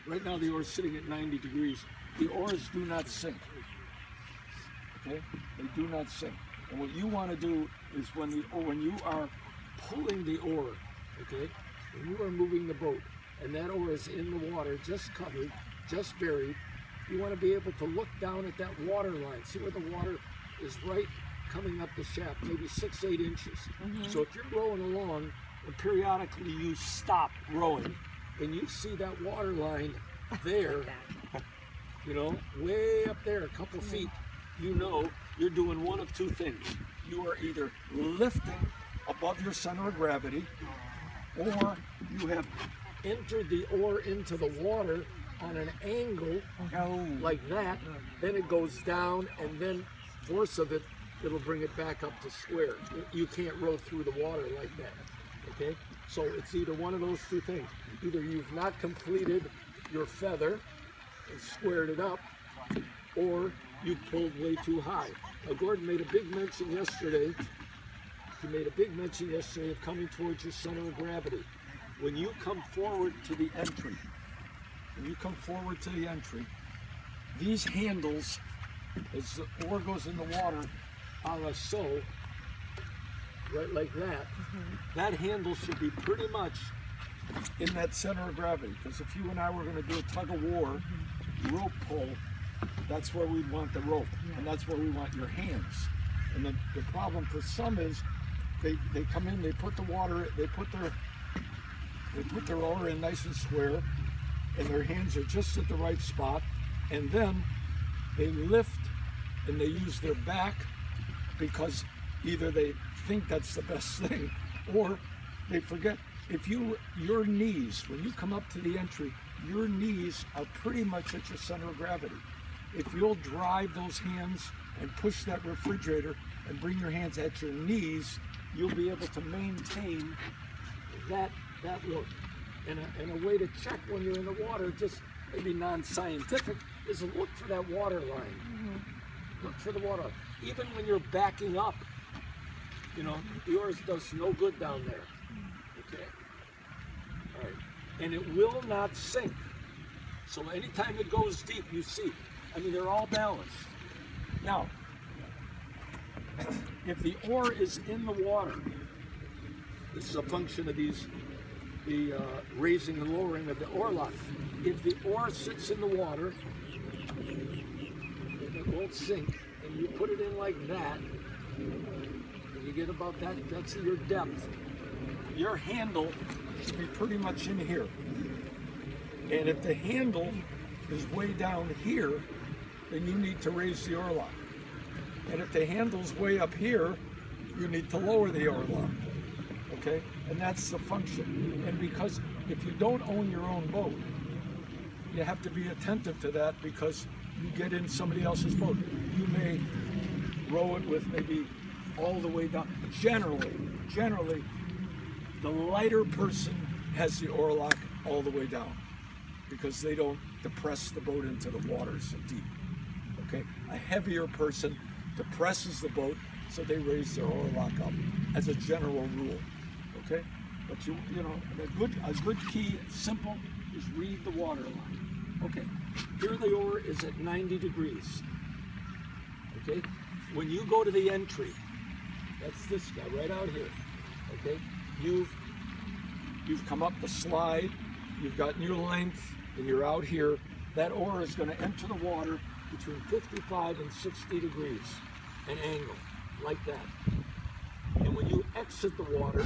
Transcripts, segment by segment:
right now the oar is sitting at 90 degrees. The oars do not sink. Okay? They do not sink. And what you want to do is when you are pulling the oar, okay, when you are moving the boat and that oar is in the water, just covered, just buried, you want to be able to look down at that water line, see where the water is right coming up the shaft, maybe 6-8 inches. So if you're rowing along and periodically you stop rowing and you see that water line there, you know, way up there, a couple feet, you know you're doing one of two things. You are either lifting above your center of gravity, or you have entered the oar into the water on an angle like that, then it goes down, and then force of it, it'll bring it back up to square. You can't row through the water like that, okay? So it's either one of those two things. Either you've not completed your feather and squared it up, or you pulled way too high. Now, Gordon made a big mention yesterday. He made a big mention yesterday of coming towards your center of gravity. When you come forward to the entry, these handles, as the oar goes in the water, a la so, right like that, that handle should be pretty much in that center of gravity. Because if you and I were going to do a tug of war, rope pull, that's where we want the rope, and that's where we want your hands. And the problem for some is they come in, they put the water, they put their oar in nice and square, and their hands are just at the right spot, and then they lift and they use their back because either they think that's the best thing or they forget. If your knees, when you come up to the entry, your knees are pretty much at your center of gravity. If you'll drive those hands and push that refrigerator and bring your hands at your knees, you'll be able to maintain that look. And a way to check when you're in the water, just maybe non-scientific, is to look for that water line. Look for the water line. Even when you're backing up, you know, the oars does no good down there. Okay? All right. And it will not sink. So anytime it goes deep, you see, I mean, they're all balanced. Now, if the oar is in the water, this is a function of the raising and lowering of the oar lock. If the oar sits in the water, it won't sink, and you put it in like that, and you get about that's your depth. Your handle should be pretty much in here. And if the handle is way down here, then you need to raise the oar lock. And if the handle's way up here, you need to lower the oar lock. Okay? And that's the function. And because if you don't own your own boat, you have to be attentive to that, because you get in somebody else's boat. You may row it with maybe all the way down. Generally, the lighter person has the oar lock all the way down, because they don't depress the boat into the water so deep. Okay? A heavier person depresses the boat, so they raise their oar lock up as a general rule. Okay? But you know, a good key, simple, is read the water line. Okay? Here the oar is at 90 degrees. Okay? When you go to the entry, that's this guy right out here. Okay? You've come up the slide, you've gotten your length, and you're out here. That oar is going to enter the water between 55 and 60 degrees, an angle, like that. And when you exit the water,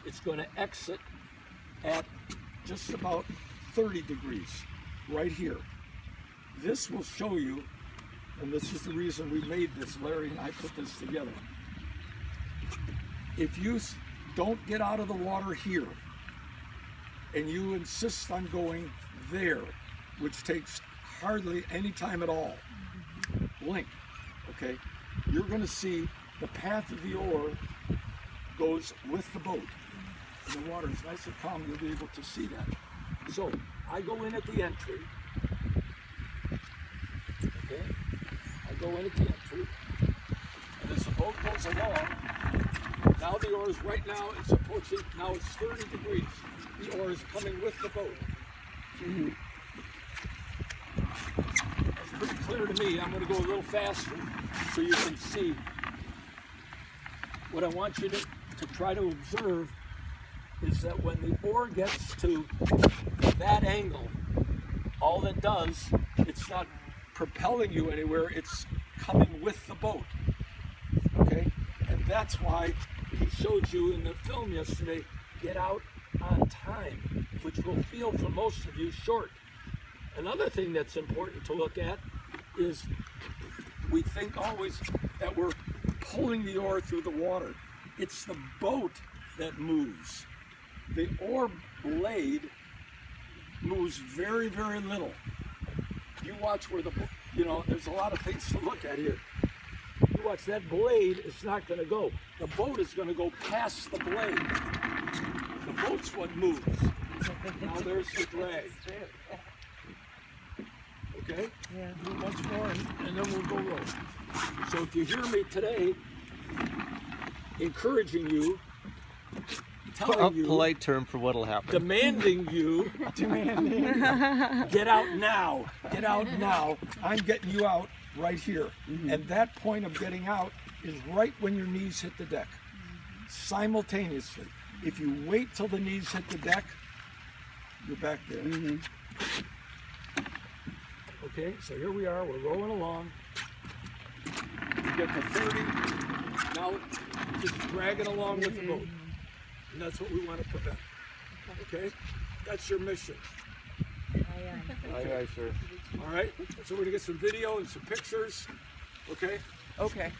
it's going to exit at just about 30 degrees, right here. This will show you, and this is the reason we made this, Larry and I put this together. If you don't get out of the water here, and you insist on going there, which takes hardly any time at all, blink, okay, you're going to see the path of the oar goes with the boat. And the water is nice and calm, you'll be able to see that. So I go in at the entry, okay, I go in at the entry, and as the boat goes along, Now the oar is right now, it's approaching, now it's 30 degrees. The oar is coming with the boat. That's pretty clear to me. I'm going to go a little faster so you can see. What I want you to try to observe is that when the oar gets to that angle, all it does, it's not propelling you anywhere, it's coming with the boat. Okay? And that's why he showed you in the film yesterday, get out on time, which will feel for most of you short. Another thing that's important to look at is we think always that we're pulling the oar through the water. It's the boat that moves. The oar blade moves very, very little. You watch where there's a lot of things to look at here. You watch that blade, it's not going to go. The boat is going to go past the blade. The boat's what moves. Now there's the drag. Okay? Yeah. Do it once more and then we'll go row. So if you hear me today, encouraging you, telling you, polite term for what'll happen. demanding you, get out now, get out now. I'm getting you out right here. And that point of getting out is right when your knees hit the deck, simultaneously. If you wait till the knees hit the deck, you're back there. Okay, so here we are, we're rolling along. You get to 30, now just drag it along with the boat. And that's what we want to prevent. Okay? That's your mission. Aye, sir. All right? So we're going to get some video and some pictures. Okay? Okay.